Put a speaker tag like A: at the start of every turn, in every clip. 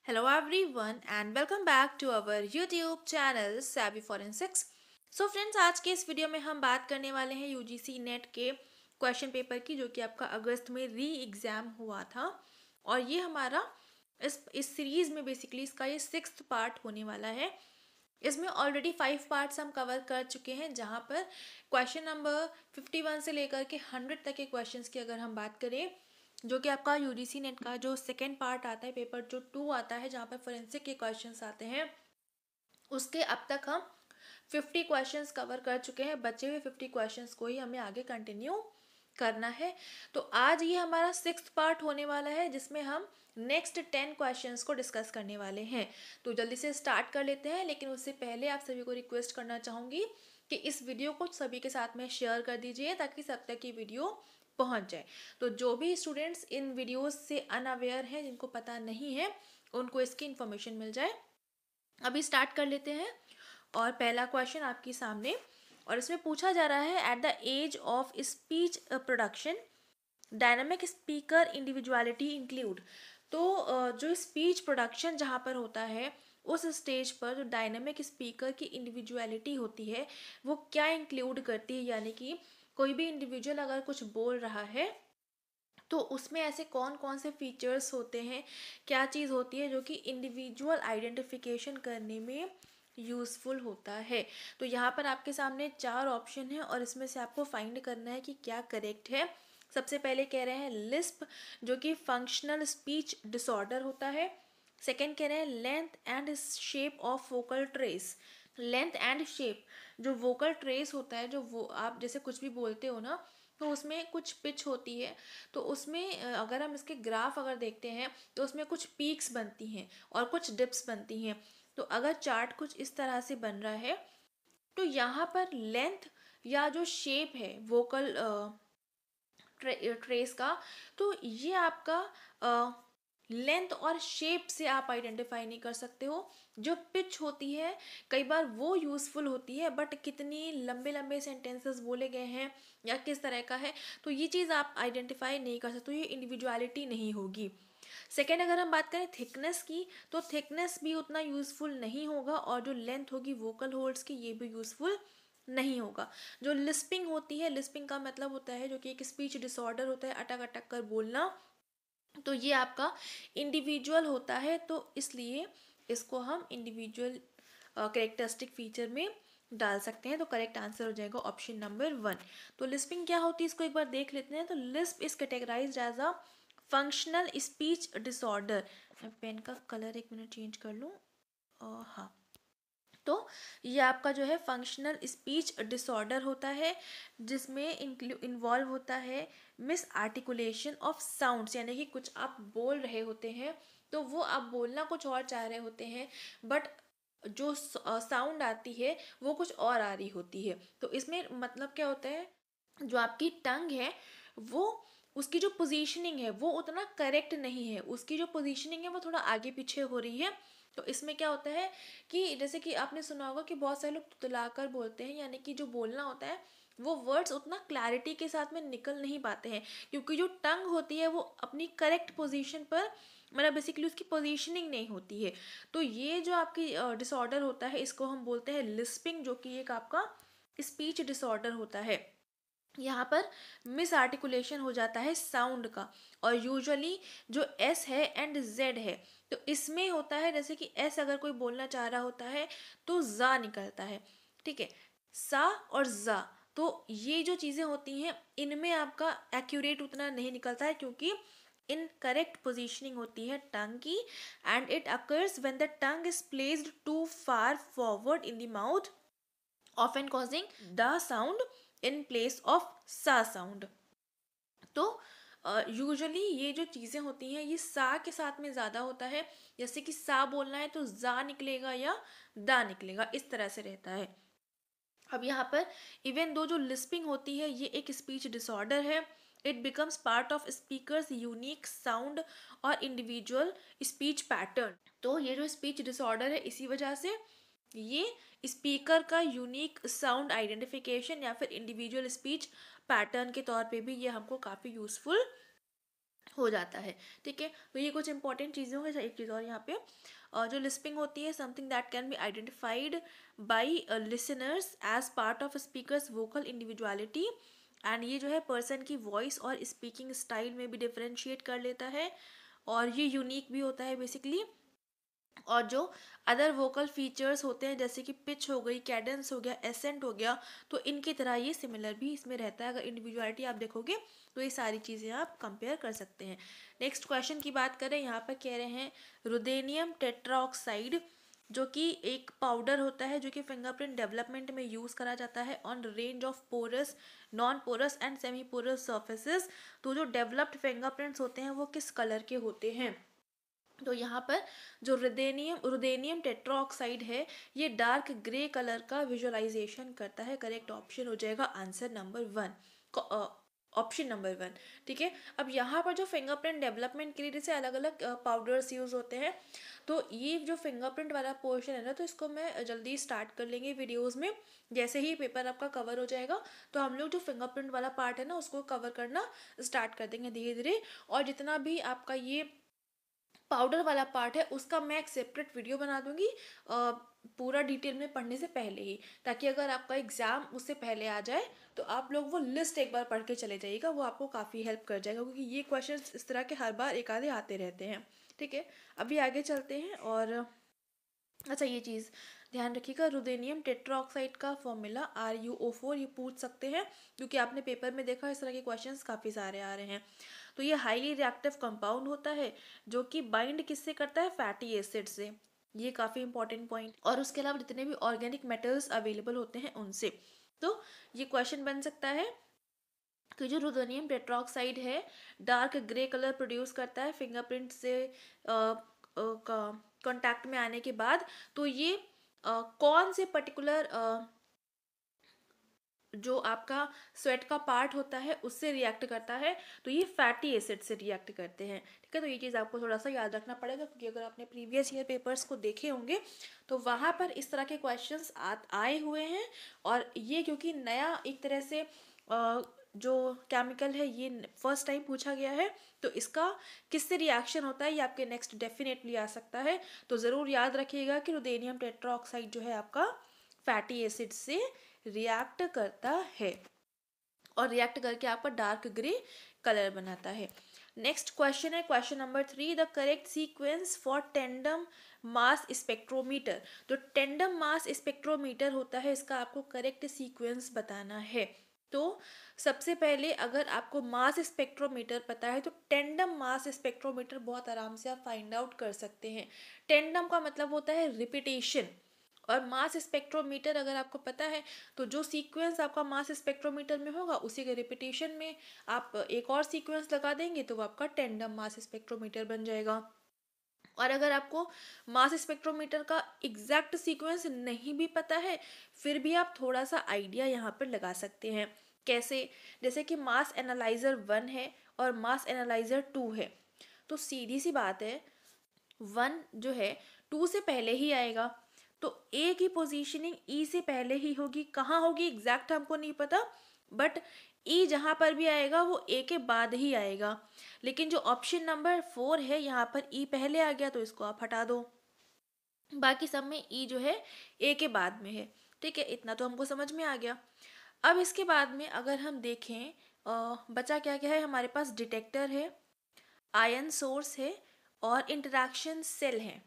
A: Hello everyone and welcome back to our YouTube channel Savvy Forensics। So friends, आज के इस video में हम बात करने वाले हैं यूजीसी नेट के क्वेश्चन पेपर की, जो कि आपका अगस्त में री एग्ज़ाम हुआ था। और ये हमारा इस सीरीज़ में बेसिकली इसका ये 6th पार्ट होने वाला है। इसमें ऑलरेडी 5 पार्ट्स हम कवर कर चुके हैं, जहाँ पर क्वेश्चन नंबर 51 से लेकर के 100 तक के क्वेश्चंस की अगर हम बात करें, जो कि आपका यूजीसी नेट का जो सेकेंड पार्ट आता है, पेपर जो 2 आता है, जहाँ पर फोरेंसिक के क्वेश्चंस आते हैं, उसके अब तक हम 50 क्वेश्चंस कवर कर चुके हैं। बचे हुए 50 क्वेश्चंस को ही हमें आगे कंटिन्यू करना है। तो आज ये हमारा 6th पार्ट होने वाला है, जिसमें हम नेक्स्ट 10 क्वेश्चंस को डिस्कस करने वाले हैं। तो जल्दी से स्टार्ट कर लेते हैं, लेकिन उससे पहले आप सभी को रिक्वेस्ट करना चाहूँगी कि इस वीडियो को सभी के साथ में शेयर कर दीजिए, ताकि सब तक ये वीडियो पहुंच जाए। तो जो भी स्टूडेंट्स इन वीडियोस से अनअवेयर हैं, जिनको पता नहीं है, उनको इसकी इन्फॉर्मेशन मिल जाए। अभी स्टार्ट कर लेते हैं। और पहला क्वेश्चन आपके सामने, और इसमें पूछा जा रहा है, at the age of speech production dynamic speaker individuality include. तो जो स्पीच प्रोडक्शन जहाँ पर होता है, उस स्टेज पर जो डायनामिक स्पीकर की इंडिविजुअलिटी होती है, वो क्या इंक्लूड करती है। यानी कि कोई भी इंडिविजुअल अगर कुछ बोल रहा है, तो उसमें ऐसे कौन कौन से फीचर्स होते हैं, क्या चीज़ होती है जो कि इंडिविजुअल आइडेंटिफिकेशन करने में यूज़फुल होता है। तो यहाँ पर आपके सामने 4 ऑप्शन है, और इसमें से आपको फाइंड करना है कि क्या करेक्ट है। सबसे पहले कह रहे हैं लिस्प, जो कि फंक्शनल स्पीच डिसऑर्डर होता है। सेकेंड कह रहे हैं length and shape of vocal trace. Length and shape, जो वोकल ट्रेस होता है, जो वो आप जैसे कुछ भी बोलते हो ना, तो उसमें कुछ पिच होती है। तो उसमें अगर हम इसके ग्राफ अगर देखते हैं, तो उसमें कुछ पीक्स बनती हैं और कुछ डिप्स बनती हैं। तो अगर चार्ट कुछ इस तरह से बन रहा है, तो यहाँ पर लेंथ या जो शेप है वोकल ट्रेस का, तो ये आपका लेंथ और शेप से आप आइडेंटिफाई नहीं कर सकते हो। जो पिच होती है, कई बार वो यूज़फुल होती है, बट कितनी लंबे लंबे सेंटेंसेस बोले गए हैं या किस तरह का है, तो ये चीज़ आप आइडेंटिफाई नहीं कर सकते, तो ये इंडिविजुअलिटी नहीं होगी। सेकेंड, अगर हम बात करें थिकनेस की, तो थिकनेस भी उतना यूज़फुल नहीं होगा, और जो लेंथ होगी वोकल होल्ड्स की, ये भी यूज़फुल नहीं होगा। जो लिस्पिंग होती है, लिस्पिंग का मतलब होता है जो कि एक स्पीच डिसऑर्डर होता है, अटक अटक कर बोलना, तो ये आपका इंडिविजुअल होता है। तो इसलिए इसको हम इंडिविजुअल कैरेक्टरिस्टिक फीचर में डाल सकते हैं। तो करेक्ट आंसर हो जाएगा ऑप्शन नंबर 1। तो लिस्पिंग क्या होती है, इसको एक बार देख लेते हैं। तो lisp is categorized as a functional speech disorder. मैं पेन का कलर एक मिनट चेंज कर लूँ। हाँ, तो ये आपका जो है फंक्शनल स्पीच डिसऑर्डर होता है, जिसमें इन्वॉल्व होता है मिस आर्टिकुलेशन ऑफ साउंड्स। यानी कि कुछ आप बोल रहे होते हैं, तो वो आप बोलना कुछ और चाह रहे होते हैं, बट जो साउंड आती है वो कुछ और आ रही होती है। तो इसमें मतलब क्या होता है, जो आपकी टंग है, वो उसकी जो पोजीशनिंग है वो उतना करेक्ट नहीं है, उसकी जो पोजीशनिंग है वो थोड़ा आगे पीछे हो रही है। तो इसमें क्या होता है कि जैसे कि आपने सुना होगा कि बहुत सारे लोग तुतलाकर बोलते हैं, यानी कि जो बोलना होता है वो वर्ड्स उतना क्लैरिटी के साथ में निकल नहीं पाते हैं, क्योंकि जो टंग होती है वो अपनी करेक्ट पोजीशन पर, मतलब बेसिकली उसकी पोजीशनिंग नहीं होती है। तो ये जो आपकी डिसऑर्डर होता है, इसको हम बोलते हैं लिस्पिंग, जो कि एक आपका स्पीच डिसऑर्डर होता है। यहाँ पर मिस आर्टिकुलेशन हो जाता है साउंड का, और यूजुअली जो एस है एंड जेड है, तो इसमें होता है जैसे कि एस अगर कोई बोलना चाह रहा होता है तो जा निकलता है, ठीक है, सा और जा। तो ये जो चीज़ें होती हैं, इनमें आपका एक्यूरेट उतना नहीं निकलता है, क्योंकि इन करेक्ट पोजिशनिंग होती है टंग की, and it occurs when the tongue is placed too far forward in the mouth, often causing the sound in place of सा साउंड। तो यूजुअली ये जो चीज़ें होती हैं, ये सा के साथ में ज़्यादा होता है। जैसे कि सा बोलना है तो जा निकलेगा या दा निकलेगा, इस तरह से रहता है। अब यहाँ पर इवन दो जो लिस्पिंग होती है, ये एक स्पीच डिसऑर्डर है। It becomes part of speakers unique sound और इंडिविजुअल स्पीच पैटर्न। तो ये जो स्पीच डिसऑर्डर है, इसी वजह से ये स्पीकर का यूनिक साउंड आइडेंटिफिकेशन या फिर इंडिविजुअल स्पीच पैटर्न के तौर पे भी ये हमको काफ़ी यूज़फुल हो जाता है। ठीक है, तो ये कुछ इंपॉर्टेंट चीज़ें होंगी। एक चीज़ और यहाँ पे जो लिस्पिंग होती है, something that can be identified by listeners as part of speaker's vocal individuality, and ये जो है पर्सन की वॉइस और स्पीकिंग स्टाइल में भी डिफ्रेंशिएट कर लेता है, और ये यूनिक भी होता है बेसिकली। और जो अदर वोकल फीचर्स होते हैं जैसे कि पिच हो गई, कैडेंस हो गया, एसेंट हो गया, तो इनकी तरह ये सिमिलर भी इसमें रहता है। अगर इंडिविजुअलिटी आप देखोगे तो ये सारी चीज़ें आप कंपेयर कर सकते हैं। नेक्स्ट क्वेश्चन की बात करें, यहाँ पर कह रहे हैं रुदेनियम टेट्राऑक्साइड, जो कि एक पाउडर होता है जो कि फिंगरप्रिंट डेवलपमेंट में यूज़ करा जाता है on range of porous, non porous and semi porous surfaces. तो जो डेवलप्ड फिंगरप्रिंट्स होते हैं वो किस कलर के होते हैं? तो यहाँ पर जो रुदेनियम टेट्राऑक्साइड है ये डार्क ग्रे कलर का विजुअलाइजेशन करता है। करेक्ट ऑप्शन हो जाएगा आंसर नंबर 1, ऑप्शन नंबर 1। ठीक है, अब यहाँ पर जो फिंगरप्रिंट डेवलपमेंट के लिए जैसे अलग अलग पाउडर्स यूज़ होते हैं, तो ये जो फिंगरप्रिंट वाला पोर्शन है ना, तो इसको मैं जल्दी स्टार्ट कर लेंगे वीडियोस में। जैसे ही पेपर आपका कवर हो जाएगा तो हम लोग जो फिंगरप्रिंट वाला पार्ट है ना उसको कवर करना स्टार्ट कर देंगे धीरे धीरे। और जितना भी आपका ये पाउडर वाला पार्ट है उसका मैं एक सेपरेट वीडियो बना दूंगी पूरा डिटेल में पढ़ने से पहले ही, ताकि अगर आपका एग्जाम उससे पहले आ जाए तो आप लोग वो लिस्ट एक बार पढ़ के चले जाइएगा, वो आपको काफ़ी हेल्प कर जाएगा, क्योंकि ये क्वेश्चंस इस तरह के हर बार एक आधे आते रहते हैं। ठीक है, अभी आगे चलते हैं। और अच्छा, ये चीज़ ध्यान रखिएगा, रुदेनियम टेट्राऑक्साइड का फॉर्मूला RuO4, ये पूछ सकते हैं क्योंकि आपने पेपर में देखा इस तरह के क्वेश्चंस काफ़ी सारे आ रहे हैं। तो ये हाईली रिएक्टिव कंपाउंड होता है जो कि बाइंड किससे करता है? फैटी एसिड से। ये काफ़ी इंपॉर्टेंट पॉइंट। और उसके अलावा जितने भी ऑर्गेनिक मेटल्स अवेलेबल होते हैं उनसे। तो ये क्वेश्चन बन सकता है कि जो रुदेनियम टेट्राऑक्साइड है डार्क ग्रे कलर प्रोड्यूस करता है फिंगरप्रिंट से कांटेक्ट में आने के बाद, तो ये कौन से पर्टिकुलर जो आपका स्वेट का पार्ट होता है उससे रिएक्ट करता है? तो ये फैटी एसिड से रिएक्ट करते हैं। ठीक है, तो ये चीज़ आपको थोड़ा सा याद रखना पड़ेगा, क्योंकि अगर आपने प्रीवियस ईयर पेपर्स को देखे होंगे तो वहाँ पर इस तरह के क्वेश्चंस आए हुए हैं। और ये क्योंकि नया एक तरह से जो केमिकल है ये फर्स्ट टाइम पूछा गया है, तो इसका किससे रिएक्शन होता है ये आपके नेक्स्ट डेफिनेटली आ सकता है। तो ज़रूर याद रखिएगा कि रुदेनियम टेट्राऑक्साइड जो है आपका फैटी एसिड से रिएक्ट करता है, और रिएक्ट करके आपका डार्क ग्रे कलर बनाता है। नेक्स्ट क्वेश्चन है question number 3, the correct sequence for tandem mass spectrometer. जो टेंडम मास स्पेक्ट्रोमीटर होता है इसका आपको करेक्ट सीक्वेंस बताना है। तो सबसे पहले अगर आपको मास स्पेक्ट्रोमीटर पता है तो टेंडम मास स्पेक्ट्रोमीटर बहुत आराम से आप फाइंड आउट कर सकते हैं। टेंडम का मतलब होता है रिपीटेशन, और मास स्पेक्ट्रोमीटर अगर आपको पता है तो जो सीक्वेंस आपका मास स्पेक्ट्रोमीटर में होगा उसी के रिपीटेशन में आप एक और सीक्वेंस लगा देंगे तो वो आपका टेंडम मास स्पेक्ट्रोमीटर बन जाएगा। और अगर आपको मास स्पेक्ट्रोमीटर का एग्जैक्ट सीक्वेंस नहीं भी पता है फिर भी आप थोड़ा सा आइडिया यहाँ पर लगा सकते हैं। कैसे? जैसे कि मास एनालाइजर 1 है और मास एनालाइजर 2 है, तो सीधी सी बात है 1 जो है 2 से पहले ही आएगा, तो ए की पोजीशनिंग ई से पहले ही होगी। कहाँ होगी एग्जैक्ट हमको नहीं पता, बट ई जहाँ पर भी आएगा वो ए के बाद ही आएगा। लेकिन जो ऑप्शन नंबर 4 है यहाँ पर ई पहले आ गया तो इसको आप हटा दो, बाकी सब में ई जो है ए के बाद में है। ठीक है, इतना तो हमको समझ में आ गया। अब इसके बाद में अगर हम देखें बचा क्या क्या है हमारे पास, डिटेक्टर है, आयन सोर्स है और इंटरेक्शन सेल है।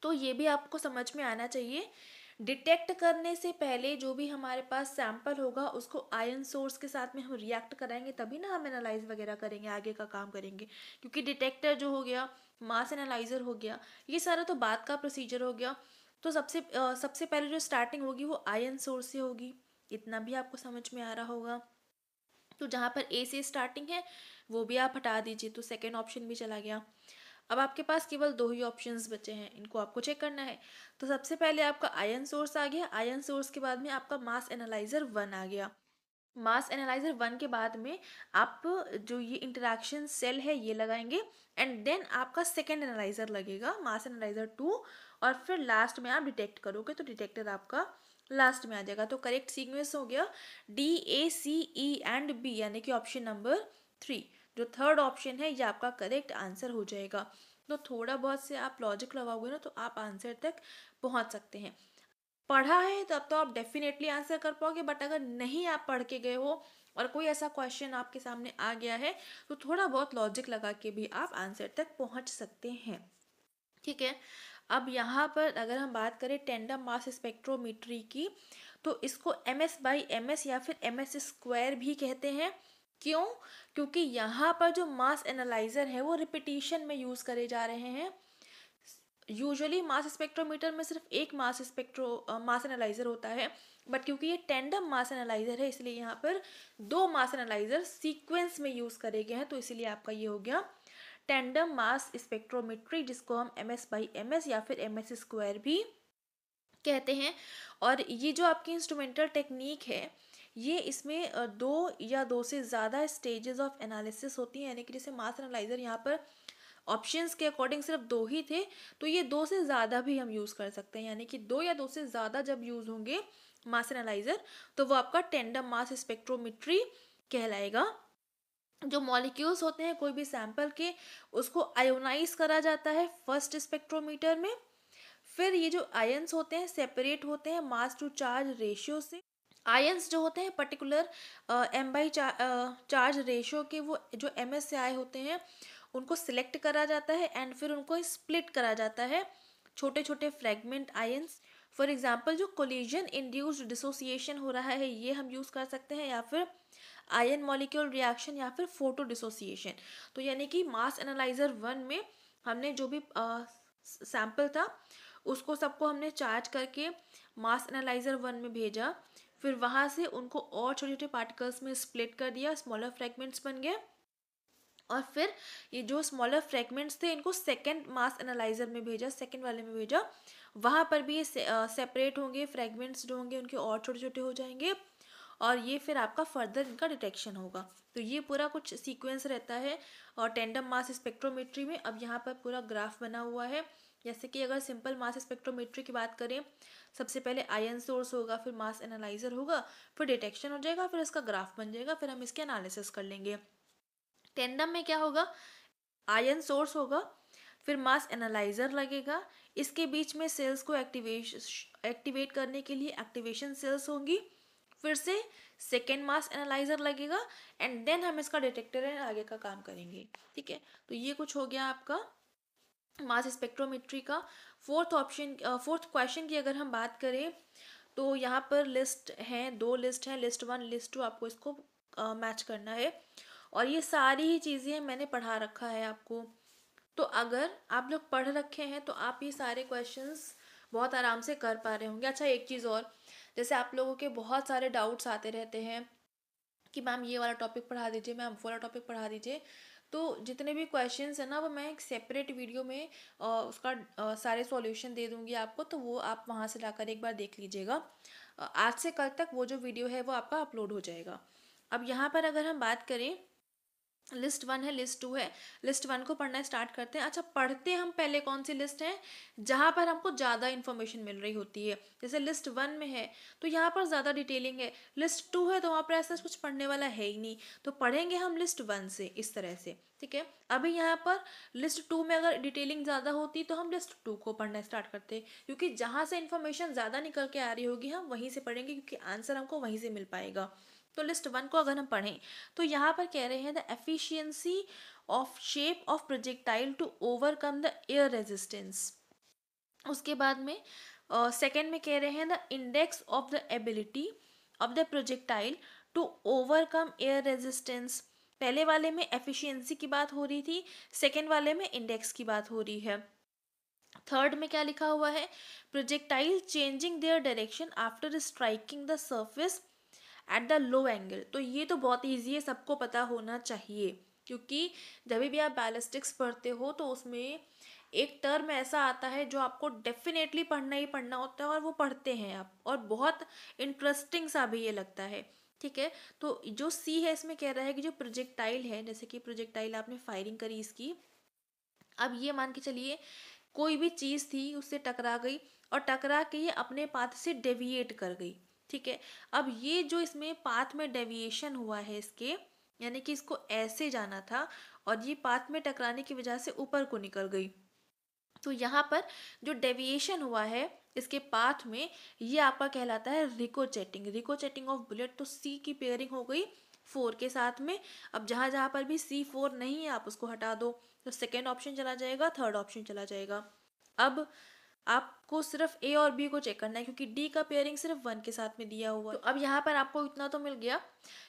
A: तो ये भी आपको समझ में आना चाहिए। डिटेक्ट करने से पहले जो भी हमारे पास सैंपल होगा उसको आयन सोर्स के साथ में हम रिएक्ट कराएंगे तभी ना हम एनालाइज वगैरह करेंगे, आगे का काम करेंगे। क्योंकि डिटेक्टर जो हो गया, मास एनालाइजर हो गया, ये सारा तो बाद का प्रोसीजर हो गया। तो सबसे पहले जो स्टार्टिंग होगी वो आयन सोर्स से होगी, इतना भी आपको समझ में आ रहा होगा। तो जहाँ पर ए से स्टार्टिंग है वो भी आप हटा दीजिए, तो सेकेंड ऑप्शन भी चला गया। अब आपके पास केवल 2 ही ऑप्शंस बचे हैं, इनको आपको चेक करना है। तो सबसे पहले आपका आयन सोर्स आ गया, आयन सोर्स के बाद में आपका मास एनालाइजर 1 आ गया। मास एनालाइजर 1 के बाद में आप जो ये इंटरेक्शन सेल है ये लगाएंगे, एंड देन आपका सेकेंड एनालाइजर लगेगा मास एनालाइजर 2, और फिर लास्ट में आप डिटेक्ट करोगे तो डिटेक्टर आपका लास्ट में आ जाएगा। तो करेक्ट सीक्वेंस हो गया DACE एंड B, यानी कि ऑप्शन नंबर 3। जो थर्ड ऑप्शन है ये आपका करेक्ट आंसर हो जाएगा। तो थोड़ा बहुत से आप लॉजिक लगाओगे ना तो आप आंसर तक पहुंच सकते हैं। पढ़ा है तब तो आप डेफिनेटली आंसर कर पाओगे, बट अगर नहीं आप पढ़ के गए हो और कोई ऐसा क्वेश्चन आपके सामने आ गया है तो थोड़ा बहुत लॉजिक लगा के भी आप आंसर तक पहुंच सकते हैं। ठीक है, अब यहाँ पर अगर हम बात करें टेंडम मास स्पेक्ट्रोमीट्री की, तो इसको MS/MS या फिर MS² भी कहते हैं। क्यों? क्योंकि यहाँ पर जो मास एनालाइजर है वो रिपीटिशन में यूज करे जा रहे हैं। यूजुअली मास स्पेक्ट्रोमीटर में सिर्फ एक मास एनालाइजर होता है, बट क्योंकि ये टेंडम मास एनालाइजर है इसलिए यहाँ पर दो मास एनालाइजर सीक्वेंस में यूज करे गए हैं, तो इसीलिए आपका ये हो गया टेंडम मास स्पेक्ट्रोमेट्री, जिसको हम MS/MS या फिर MS² भी कहते हैं। और ये जो आपकी इंस्ट्रूमेंटल टेक्निक है, ये इसमें दो या दो से ज़्यादा स्टेजेस ऑफ एनालिसिस होती हैं, यानी कि जैसे मास एनालाइजर यहाँ पर ऑप्शंस के अकॉर्डिंग सिर्फ दो ही थे, तो ये दो से ज़्यादा भी हम यूज़ कर सकते हैं, यानी कि दो या दो से ज़्यादा जब यूज़ होंगे मास एनालाइजर तो वो आपका टेंडम मास स्पेक्ट्रोमेट्री कहलाएगा। जो मॉलिक्यूल्स होते हैं कोई भी सैंपल के, उसको आयोनाइज करा जाता है फर्स्ट स्पेक्ट्रोमीटर में। फिर ये जो आयंस होते हैं सेपरेट होते हैं मास टू चार्ज रेशियो से। आयंस जो होते हैं पर्टिकुलर M/चार्ज रेशियो के, वो जो MS से आए होते हैं उनको सिलेक्ट करा जाता है एंड फिर उनको स्प्लिट करा जाता है छोटे छोटे फ्रेगमेंट आयंस। फॉर एग्जांपल जो कोलिजन इंड्यूस्ड डिसोसिएशन हो रहा है ये हम यूज़ कर सकते हैं, या फिर आयन मॉलिक्यूल रिएक्शन, या फिर फोटो डिसोसिएशन। तो यानी कि मास एनालाइजर 1 में हमने जो भी सैंपल था उसको सबको हमने चार्ज करके मास एनालाइजर 1 में भेजा, फिर वहाँ से उनको और छोटे छोटे पार्टिकल्स में स्प्लिट कर दिया, स्मॉलर फ्रेगमेंट्स बन गए, और फिर ये जो स्मॉलर फ्रेगमेंट्स थे इनको सेकंड मास एनालाइजर में भेजा, सेकंड वाले में भेजा। वहाँ पर भी ये सेपरेट होंगे, फ्रेगमेंट्स जो होंगे उनके और छोटे छोटे हो जाएंगे, और ये फिर आपका फर्दर इनका डिटेक्शन होगा। तो ये पूरा कुछ सीक्वेंस रहता है और टेंडम मास स्पेक्ट्रोमेट्री में। अब यहाँ पर पूरा ग्राफ बना हुआ है, जैसे कि अगर सिंपल मास स्पेक्ट्रोमेट्री की बात करें, सबसे पहले आयन सोर्स होगा, फिर मास एनालाइजर होगा, फिर डिटेक्शन हो जाएगा, फिर इसका ग्राफ बन जाएगा, फिर हम इसके एनालिसिस कर लेंगे। टेंडम में क्या होगा, आयन सोर्स होगा, फिर मास एनालाइजर लगेगा, इसके बीच में सेल्स को एक्टिवेट करने के लिए एक्टिवेशन सेल्स होंगी, फिर से सेकेंड मास एनालाइजर लगेगा, एंड देन हम इसका डिटेक्टर एंड आगे का काम करेंगे। ठीक है, तो ये कुछ हो गया आपका मास स्पेक्ट्रोमेट्री का। फोर्थ क्वेश्चन की अगर हम बात करें तो यहाँ पर लिस्ट है, दो लिस्ट है, लिस्ट 1 लिस्ट 2, आपको इसको मैच करना है, और ये सारी ही चीज़ें मैंने पढ़ा रखा है आपको। तो अगर आप लोग पढ़ रखे हैं तो आप ये सारे क्वेश्चंस बहुत आराम से कर पा रहे होंगे। अच्छा, एक चीज़ और, जैसे आप लोगों के बहुत सारे डाउट्स आते रहते हैं कि मैम ये वाला टॉपिक पढ़ा दीजिए, मैम वो वाला टॉपिक पढ़ा दीजिए, तो जितने भी क्वेश्चंस है ना वो मैं एक सेपरेट वीडियो में उसका सारे सॉल्यूशन दे दूंगी आपको, तो वो आप वहाँ से लाकर एक बार देख लीजिएगा। आज से कल तक वो जो वीडियो है वो आपका अपलोड हो जाएगा। अब यहाँ पर अगर हम बात करें, लिस्ट 1 है, लिस्ट 2 है, लिस्ट 1 को पढ़ना स्टार्ट करते हैं। अच्छा, पढ़ते हम पहले कौन सी लिस्ट है जहाँ पर हमको ज़्यादा इन्फॉर्मेशन मिल रही होती है। जैसे लिस्ट 1 में है तो यहाँ पर ज़्यादा डिटेलिंग है, लिस्ट 2 है तो वहाँ पर ऐसा कुछ पढ़ने वाला है ही नहीं, तो पढ़ेंगे हम लिस्ट 1 से इस तरह से। ठीक है, अभी यहाँ पर लिस्ट 2 में अगर डिटेलिंग ज़्यादा होती तो हम लिस्ट 2 को पढ़ना स्टार्ट करते, क्योंकि जहाँ से इन्फॉर्मेशन ज़्यादा निकल के आ रही होगी हम वहीं से पढ़ेंगे, क्योंकि आंसर हमको वहीं से मिल पाएगा। तो लिस्ट 1 को अगर हम पढ़ें तो यहाँ पर कह रहे हैं the efficiency of shape of projectile to overcome the air resistance. उसके बाद में सेकेंड में कह रहे हैं the index of the ability of the projectile to overcome air resistance. पहले वाले में एफिशिएंसी की बात हो रही थी, सेकेंड वाले में इंडेक्स की बात हो रही है। थर्ड में क्या लिखा हुआ है, projectile changing their direction after striking the surface at the low angle. तो ये तो बहुत ईजी है, सबको पता होना चाहिए, क्योंकि जब भी आप बैलिस्टिक्स पढ़ते हो तो उसमें एक टर्म ऐसा आता है जो आपको डेफिनेटली पढ़ना ही पढ़ना होता है, और वो पढ़ते हैं आप, और बहुत इंटरेस्टिंग सा भी ये लगता है। ठीक है, तो जो सी है इसमें कह रहा है कि जो प्रोजेक्टाइल है, जैसे कि प्रोजेक्टाइल आपने फायरिंग करी इसकी, अब ये मान के चलिए कोई भी चीज़ थी उससे टकरा गई, और टकरा के ये अपने पाथ से डेविएट कर गई। ठीक है, अब ये जो इसमें पाथ में डेविएशन हुआ है इसके, यानी कि इसको ऐसे जाना था और ये पाथ में टकराने की वजह से ऊपर को निकल गई। तो यहाँ पर जो डेविएशन हुआ है इसके पाथ में, ये आपका कहलाता है रिकोचेटिंग, रिकोचेटिंग ऑफ बुलेट। तो सी की पेयरिंग हो गई 4 के साथ में। अब जहाँ जहाँ पर भी C4 नहीं है आप उसको हटा दो, तो सेकेंड ऑप्शन चला जाएगा, थर्ड ऑप्शन चला जाएगा। अब आपको सिर्फ ए और बी को चेक करना है क्योंकि डी का पेयरिंग सिर्फ 1 के साथ में दिया हुआ है। तो अब यहाँ पर आपको इतना तो मिल गया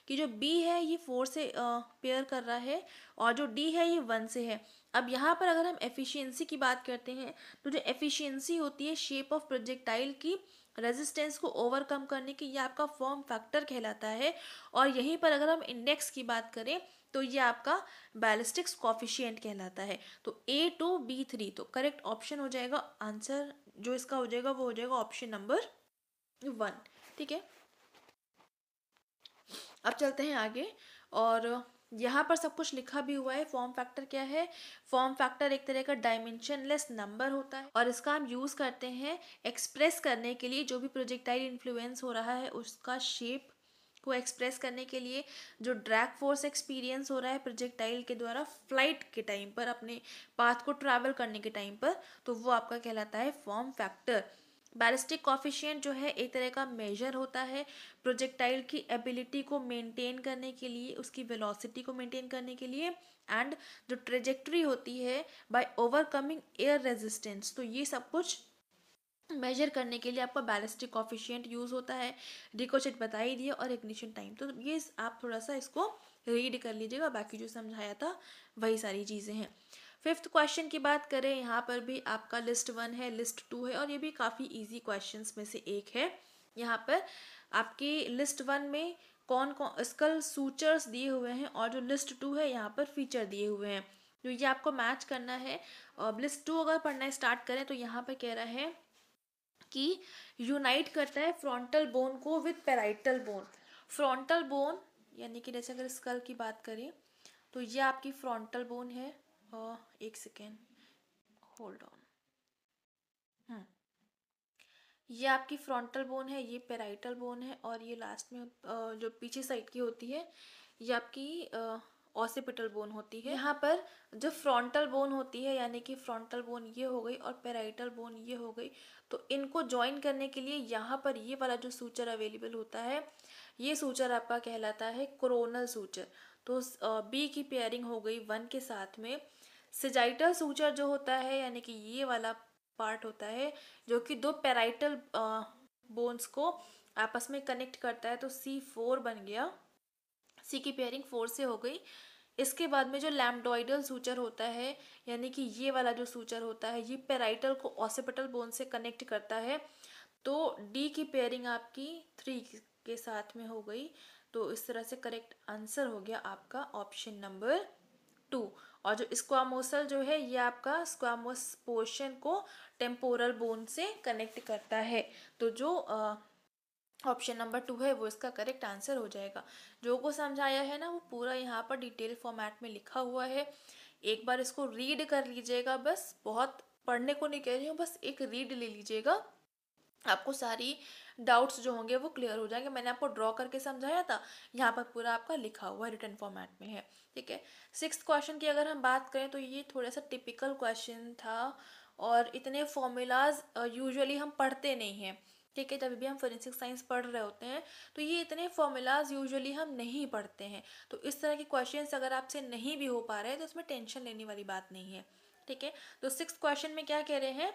A: कि जो बी है ये 4 से पेयर कर रहा है और जो डी है ये 1 से है। अब यहाँ पर अगर हम एफिशिएंसी की बात करते हैं तो जो एफिशिएंसी होती है शेप ऑफ प्रोजेक्टाइल की रेजिस्टेंस को ओवरकम करने की, ये आपका फॉर्म फैक्टर कहलाता है। और यहीं पर अगर हम इंडेक्स की बात करें तो ये आपका बैलिस्टिक्स कॉफिशिएंट कहलाता है। तो A2B3, तो करेक्ट ऑप्शन हो जाएगा, आंसर जो इसका हो जाएगा वो हो जाएगा ऑप्शन नंबर 1। ठीक है, अब चलते हैं आगे। और यहाँ पर सब कुछ लिखा भी हुआ है। फॉर्म फैक्टर क्या है? फॉर्म फैक्टर एक तरह का डायमेंशनलेस नंबर होता है और इसका हम यूज़ करते हैं एक्सप्रेस करने के लिए जो भी प्रोजेक्टाइल इन्फ्लुएंस हो रहा है उसका शेप को एक्सप्रेस करने के लिए, जो ड्रैग फोर्स एक्सपीरियंस हो रहा है प्रोजेक्टाइल के द्वारा फ्लाइट के टाइम पर, अपने पाथ को ट्रैवल करने के टाइम पर, तो वो आपका कहलाता है फॉर्म फैक्टर। बैलिस्टिक कॉफिशिएंट जो है एक तरह का मेजर होता है प्रोजेक्टाइल की एबिलिटी को मेंटेन करने के लिए, उसकी वेलोसिटी को मेंटेन करने के लिए, एंड जो ट्रेजेक्ट्री होती है बाय ओवरकमिंग एयर रेजिस्टेंस, तो ये सब कुछ मेजर करने के लिए आपका बैलिस्टिक कॉफिशिएंट यूज़ होता है। रिकोचेट बता ही दिया और इग्निशन टाइम, तो ये आप थोड़ा सा इसको रीड कर लीजिएगा, बाकी जो समझाया था वही सारी चीज़ें हैं। फिफ्थ क्वेश्चन की बात करें, यहाँ पर भी आपका लिस्ट 1 है, लिस्ट 2 है और ये भी काफ़ी इजी क्वेश्चंस में से एक है। यहाँ पर आपकी लिस्ट 1 में कौन कौन स्कल सूचर्स दिए हुए हैं और जो लिस्ट 2 है यहाँ पर फीचर दिए हुए हैं, तो ये आपको मैच करना है। और लिस्ट 2 अगर पढ़ना स्टार्ट करें तो यहाँ पर कह रहा है कि यूनाइट करता है फ्रंटल बोन को with parietal bone. Frontal bone यानी कि जैसे अगर स्कल की बात करें तो ये आपकी फ्रंटल बोन है। एक सेकेंड, होल्ड ऑन। ये आपकी फ्रंटल बोन है, ये पेराइटल बोन है और ये लास्ट में जो पीछे साइड की होती है ये आपकी ऑसिपिटल बोन होती है। यहाँ पर जो फ्रंटल बोन होती है यानी कि फ्रंटल बोन ये हो गई और पेराइटल बोन ये हो गई, तो इनको ज्वाइन करने के लिए यहाँ पर ये वाला जो सूचर अवेलेबल होता है, ये सूचर आपका कहलाता है कोरोनल सूचर। तो बी की पेयरिंग हो गई 1 के साथ में। सिजाइटल सूचर जो होता है यानी कि ये वाला पार्ट होता है जो कि दो पेराइटल बोन्स को आपस में कनेक्ट करता है, तो C4 बन गया। सी की पेयरिंग 4 से हो गई। इसके बाद में जो लैम्डोइडल सूचर होता है यानी कि ये वाला जो सूचर होता है ये पेराइटल को ऑसिपिटल बोन से कनेक्ट करता है, तो डी की पेयरिंग आपकी 3 के साथ में हो गई। तो इस तरह से करेक्ट आंसर हो गया आपका ऑप्शन नंबर 2। और जो स्क्वामोसल जो है ये आपका स्क्वामोस पोर्शन को टेम्पोरल बोन से कनेक्ट करता है, तो जो ऑप्शन नंबर 2 है वो इसका करेक्ट आंसर हो जाएगा। जो को समझाया है ना वो पूरा यहाँ पर डिटेल फॉर्मेट में लिखा हुआ है, एक बार इसको रीड कर लीजिएगा, बस बहुत पढ़ने को नहीं कह रही हूँ, बस एक रीड ले लीजिएगा, आपको सारी डाउट्स जो होंगे वो क्लियर हो जाएंगे। मैंने आपको ड्रॉ करके समझाया था, यहाँ पर पूरा आपका लिखा हुआ रिटन फॉर्मेट में है। ठीक है, सिक्स्थ क्वेश्चन की अगर हम बात करें तो ये थोड़ा सा टिपिकल क्वेश्चन था और इतने फॉर्मूलाज यूजुअली हम पढ़ते नहीं हैं। ठीक है, जब भी हम फोरेंसिक साइंस पढ़ रहे होते हैं तो ये इतने फॉर्मूलाज यूजुअली हम नहीं पढ़ते हैं, तो इस तरह के क्वेश्चंस अगर आपसे नहीं भी हो पा रहे हैं तो इसमें टेंशन लेने वाली बात नहीं है। ठीक है, तो सिक्स्थ क्वेश्चन में क्या कह रहे हैं,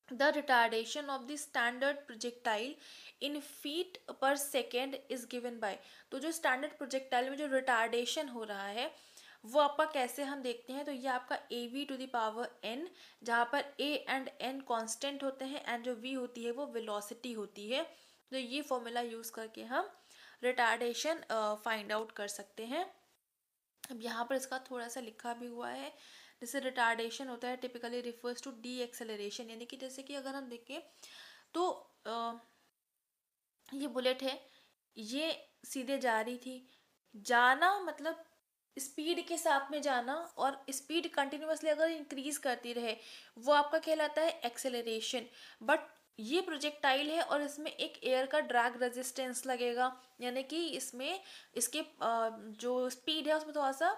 A: the retardation of the standard projectile in feet per second is given by। तो जो स्टैंडर्ड प्रोजेक्टाइल में जो रिटार्डेशन हो रहा है वो आपका कैसे हम देखते हैं, तो ये आपका AV⁴n, जहाँ पर A एंड N कांस्टेंट होते हैं एंड जो V होती है वो वेलोसिटी होती है। तो ये फॉर्मूला यूज़ करके हम रिटार्डेशन फाइंड आउट कर सकते हैं। अब यहाँ पर इसका थोड़ा सा लिखा भी हुआ है, जैसे रिटार्डेशन होता है typically refers to deceleration, यानी कि जैसे कि अगर हम देखें तो ये बुलेट है, ये सीधे जा रही थी, जाना मतलब स्पीड के साथ में जाना, और स्पीड कंटिन्यूअसली अगर इंक्रीज करती रहे वो आपका कहलाता है एक्सेलरेशन। बट ये प्रोजेक्टाइल है और इसमें एक एयर का ड्रैग रेजिस्टेंस लगेगा, यानी कि इसमें इसके जो स्पीड है उसमें थोड़ा सा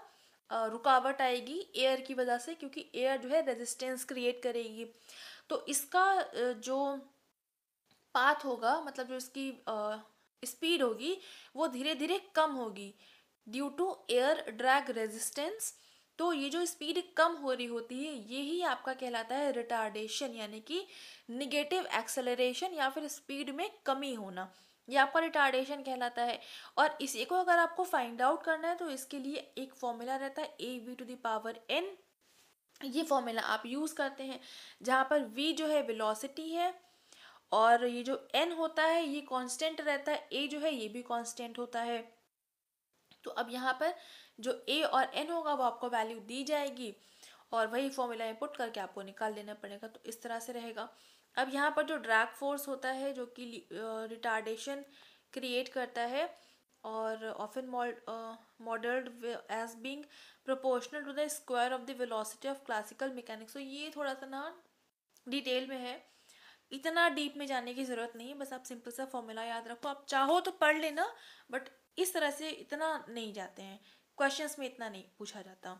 A: रुकावट आएगी एयर की वजह से, क्योंकि एयर जो है रेजिस्टेंस क्रिएट करेगी। तो इसका जो पाथ होगा, मतलब जो इसकी स्पीड होगी वो धीरे धीरे कम होगी due to air drag resistance. तो ये जो स्पीड कम हो रही होती है यही आपका कहलाता है रिटार्डेशन, यानी कि निगेटिव एक्सेलरेशन या फिर स्पीड में कमी होना, ये आपका रिटार्डेशन कहलाता है। और इसी को अगर आपको फाइंड आउट करना है तो इसके लिए एक फॉर्मूला रहता है AV⁴n। ये फॉर्मूला आप यूज़ करते हैं जहाँ पर v जो है वेलोसिटी है और ये जो n होता है ये कांस्टेंट रहता है, a जो है ये भी कांस्टेंट होता है। तो अब यहाँ पर जो a और n होगा वो आपको वैल्यू दी जाएगी और वही फॉर्मूला में पुट करके आपको निकाल लेना पड़ेगा। तो इस तरह से रहेगा। अब यहाँ पर जो ड्रैग फोर्स होता है जो कि रिटार्डेशन क्रिएट करता है और often modelled as being proportional to the square of the velocity of classical mechanics. तो ये थोड़ा सा ना डिटेल में है, इतना डीप में जाने की ज़रूरत नहीं है, बस आप सिंपल सा फॉर्मूला याद रखो। आप चाहो तो पढ़ लेना, बट इस तरह से इतना नहीं जाते हैं क्वेश्चंस में, इतना नहीं पूछा जाता।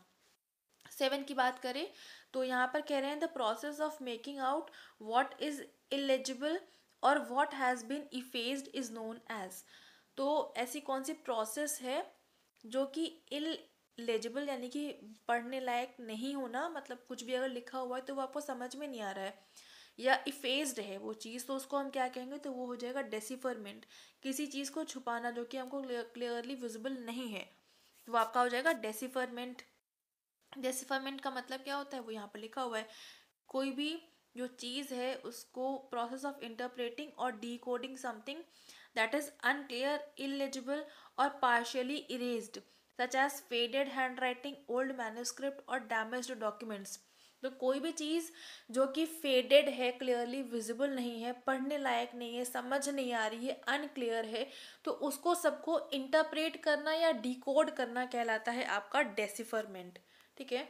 A: 7 की बात करें तो यहाँ पर कह रहे हैं the process of making out what is illegible और what has been effaced is known as. तो ऐसी कौन सी प्रोसेस है जो कि इलेजिबल यानी कि पढ़ने लायक नहीं होना, मतलब कुछ भी अगर लिखा हुआ है तो वो आपको समझ में नहीं आ रहा है, या इफेज्ड है वो चीज़, तो उसको हम क्या कहेंगे, तो वो हो जाएगा डेसिफरमेंट। किसी चीज़ को छुपाना जो कि हमको क्लियरली विजिबल नहीं है, तो वो आपका हो जाएगा डेसिफरमेंट। डेसिफरमेंट का मतलब क्या होता है वो यहाँ पर लिखा हुआ है, कोई भी जो चीज़ है उसको प्रोसेस ऑफ इंटरप्रेटिंग और decoding something that is unclear, illegible और partially erased such as faded handwriting, old manuscript और डैमेज्ड डॉक्यूमेंट्स। तो कोई भी चीज़ जो कि फेडेड है, क्लियरली विजिबल नहीं है, पढ़ने लायक नहीं है, समझ नहीं आ रही है, अनक्लियर है, तो उसको सबको इंटरप्रेट करना या डिकोड करना कहलाता है आपका डेसिफरमेंट। ठीक है।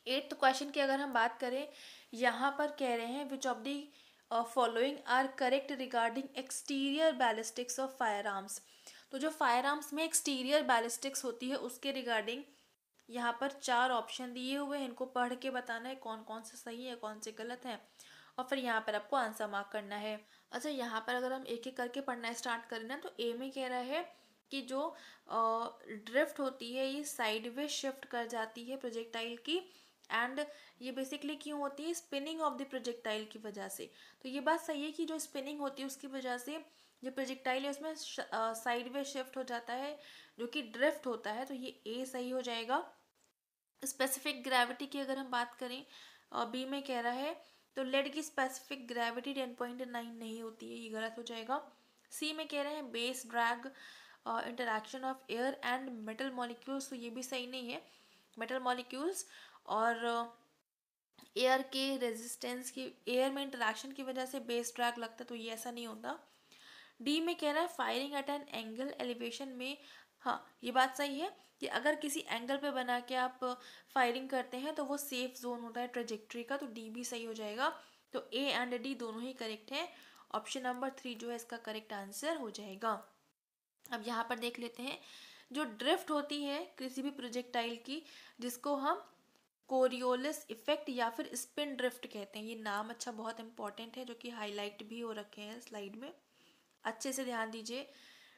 A: 8th क्वेश्चन की अगर हम बात करें, यहाँ पर कह रहे हैं which of the following are correct regarding exterior ballistics of firearms. तो जो फायर आर्म्स में एक्सटीरियर बैलिस्टिक्स होती है उसके रिगार्डिंग यहाँ पर 4 ऑप्शन दिए हुए हैं, इनको पढ़ के बताना है कौन कौन से सही है कौन से गलत है, और फिर यहाँ पर आपको आंसर मार्क करना है। अच्छा, यहाँ पर अगर हम एक एक करके पढ़ना स्टार्ट करें ना, तो ए में कह रहा है कि जो ड्रिफ्ट होती है ये साइडवे शिफ्ट कर जाती है प्रोजेक्टाइल की, एंड ये बेसिकली क्यों होती है, स्पिनिंग ऑफ द प्रोजेक्टाइल की वजह से। तो ये बात सही है कि जो स्पिनिंग होती है उसकी वजह से जो प्रोजेक्टाइल है उसमें साइडवे शिफ्ट हो जाता है जो कि ड्रिफ्ट होता है, तो ये ए सही हो जाएगा। स्पेसिफिक ग्रेविटी की अगर हम बात करें, बी में कह रहा है तो लेड की स्पेसिफिक ग्रेविटी 10.9 नहीं होती है, ये गलत हो जाएगा। सी में कह रहे हैं base drag interaction of air and metal molecules, तो ये भी सही नहीं है। मेटल मॉलिक्यूल्स और एयर के रेजिस्टेंस की, एयर में इंटरैक्शन की वजह से बेस ड्रैग लगता है, तो ये ऐसा नहीं होता। डी में कह रहा है firing at an angle elevation में, हाँ ये बात सही है कि अगर किसी एंगल पे बना के आप फायरिंग करते हैं तो वो सेफ जोन होता है ट्रेजेक्ट्री का, तो डी भी सही हो जाएगा। तो ए एंड डी दोनों ही करेक्ट है। ऑप्शन नंबर 3 जो है इसका करेक्ट आंसर हो जाएगा। अब यहाँ पर देख लेते हैं जो ड्रिफ्ट होती है किसी भी प्रोजेक्टाइल की, जिसको हम कोरियोलिस इफेक्ट या फिर स्पिन ड्रिफ्ट कहते हैं। ये नाम अच्छा बहुत इंपॉर्टेंट है जो कि हाईलाइट भी हो रखे हैं स्लाइड में, अच्छे से ध्यान दीजिए।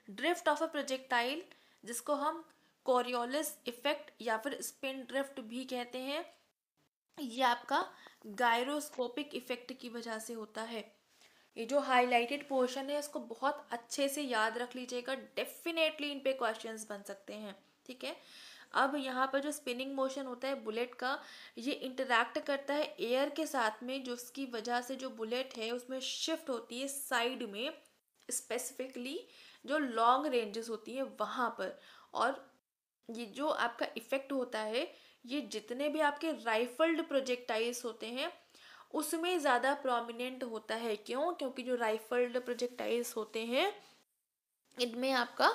A: ड्रिफ्ट ऑफ अ प्रोजेक्टाइल जिसको हम कोरियोलिस इफेक्ट या फिर स्पिन ड्रिफ्ट भी कहते हैं, ये आपका गायरोस्कोपिक इफेक्ट की वजह से होता है। ये जो हाईलाइटेड पोर्शन है इसको बहुत अच्छे से याद रख लीजिएगा, डेफिनेटली इन पे क्वेश्चंस बन सकते हैं। ठीक है। अब यहाँ पर जो स्पिनिंग मोशन होता है बुलेट का, ये इंटरैक्ट करता है एयर के साथ में, जो उसकी वजह से जो बुलेट है उसमें शिफ्ट होती है साइड में, स्पेसिफिकली जो लॉन्ग रेंजेस होती हैं वहाँ पर। और ये जो आपका इफेक्ट होता है ये जितने भी आपके राइफल्ड प्रोजेक्टाइल्स होते हैं उसमें ज़्यादा प्रोमिनेंट होता है। क्यों? क्योंकि जो राइफल्ड प्रोजेक्टाइल्स होते हैं इनमें आपका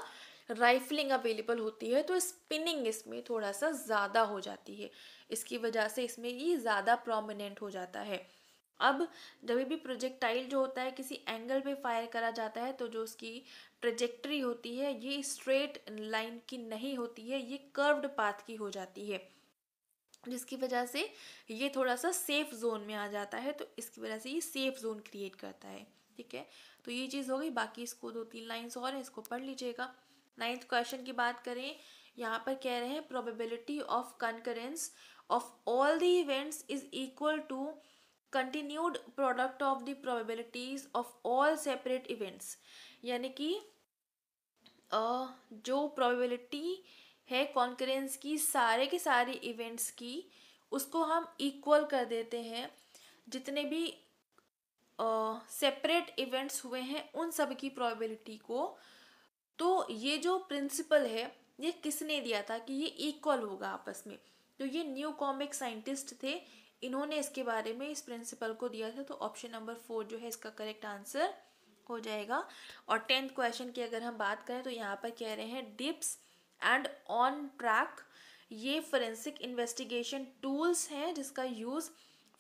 A: राइफलिंग अवेलेबल होती है, तो स्पिनिंग इसमें थोड़ा सा ज़्यादा हो जाती है, इसकी वजह से इसमें ये ज़्यादा प्रोमिनेंट हो जाता है। अब जब भी प्रोजेक्टाइल जो होता है किसी एंगल पे फायर करा जाता है तो जो उसकी ट्रेजेक्टरी होती है ये स्ट्रेट लाइन की नहीं होती है, ये कर्व्ड पाथ की हो जाती है, जिसकी वजह से ये थोड़ा सा सेफ जोन में आ जाता है। तो इसकी वजह से ये सेफ जोन क्रिएट करता है। ठीक है, तो ये चीज़ हो गई। बाकी इसको 2-3 लाइन्स और है, इसको पढ़ लीजिएगा। 9th क्वेश्चन की बात करें, यहाँ पर कह रहे हैं probability of concurrence of all the events is equal to continued product of the probabilities of all separate events. यानी कि जो प्रोबेबिलिटी है कॉन्करेंस की सारे के सारे इवेंट्स की, उसको हम इक्वल कर देते हैं जितने भी सेपरेट इवेंट्स हुए हैं उन सब की प्रोबेबिलिटी को। तो ये जो प्रिंसिपल है ये किसने दिया था कि ये इक्वल होगा आपस में? तो ये न्यू कॉमिक साइंटिस्ट थे, इन्होंने इसके बारे में इस प्रिंसिपल को दिया था। तो ऑप्शन नंबर 4 जो है इसका करेक्ट आंसर हो जाएगा। और 10th क्वेश्चन की अगर हम बात करें तो यहाँ पर कह रहे हैं डिप्स एंड ऑन ट्रैक ये फोरेंसिक इन्वेस्टिगेशन टूल्स हैं जिसका यूज़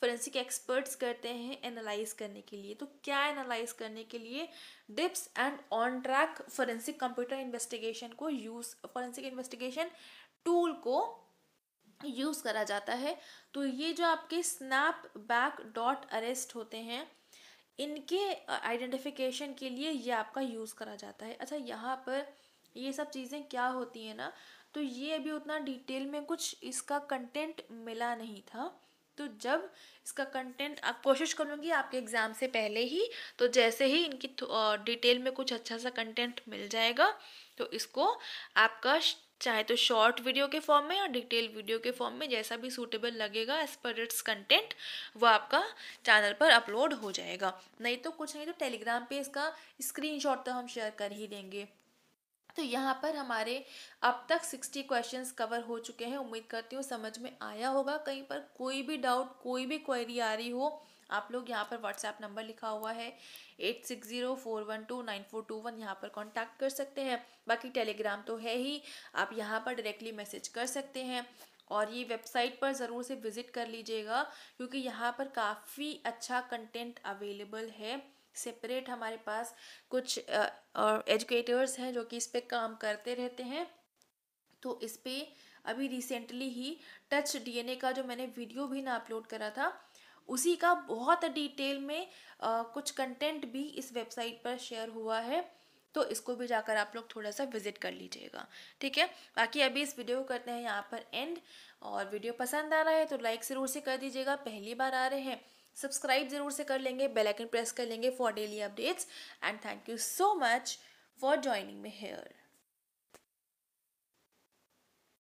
A: फोरेंसिक एक्सपर्ट्स करते हैं एनालाइज करने के लिए। तो क्या एनालाइज करने के लिए? Dips and on track forensic computer investigation को यूज़, फोरेंसिक इन्वेस्टिगेशन टूल को यूज़ करा जाता है। तो ये जो आपके स्नैप बैक डॉट अरेस्ट होते हैं इनके आइडेंटिफिकेशन के लिए ये आपका यूज़ करा जाता है। अच्छा, यहाँ पर ये सब चीज़ें क्या होती हैं ना, तो ये अभी उतना डिटेल में कुछ इसका कंटेंट मिला नहीं था। तो जब इसका कंटेंट आप कोशिश करूँगी आपके एग्ज़ाम से पहले ही, तो जैसे ही इनकी डिटेल में कुछ अच्छा सा कंटेंट मिल जाएगा तो इसको आपका चाहे तो शॉर्ट वीडियो के फॉर्म में या डिटेल वीडियो के फॉर्म में जैसा भी सूटेबल लगेगा एज पर इट्स कंटेंट वो आपका चैनल पर अपलोड हो जाएगा। नहीं तो कुछ नहीं तो टेलीग्राम पे इसका स्क्रीनशॉट तो हम शेयर कर ही देंगे। तो यहाँ पर हमारे अब तक 60 क्वेश्चंस कवर हो चुके हैं। उम्मीद करती हूँ समझ में आया होगा। कहीं पर कोई भी डाउट, कोई भी क्वेरी आ रही हो, आप लोग यहाँ पर व्हाट्सएप नंबर लिखा हुआ है 8604129421, यहाँ पर कांटेक्ट कर सकते हैं। बाकी टेलीग्राम तो है ही, आप यहाँ पर डायरेक्टली मैसेज कर सकते हैं। और ये वेबसाइट पर ज़रूर से विज़िट कर लीजिएगा क्योंकि यहाँ पर काफ़ी अच्छा कंटेंट अवेलेबल है। सेपरेट हमारे पास कुछ एजुकेटर्स हैं जो कि इस पे काम करते रहते हैं। तो इस पे अभी रिसेंटली ही टच डीएनए का जो मैंने वीडियो भी ना अपलोड करा था उसी का बहुत डिटेल में कुछ कंटेंट भी इस वेबसाइट पर शेयर हुआ है। तो इसको भी जाकर आप लोग थोड़ा सा विजिट कर लीजिएगा। ठीक है, बाकी अभी इस वीडियो को करते हैं यहाँ पर एंड। और वीडियो पसंद आ रहा है तो लाइक ज़रूर से कर दीजिएगा, पहली बार आ रहे हैं सब्सक्राइब ज़रूर से कर लेंगे, बेल आइकन प्रेस कर लेंगे for daily updates. And thank you so much for joining me here.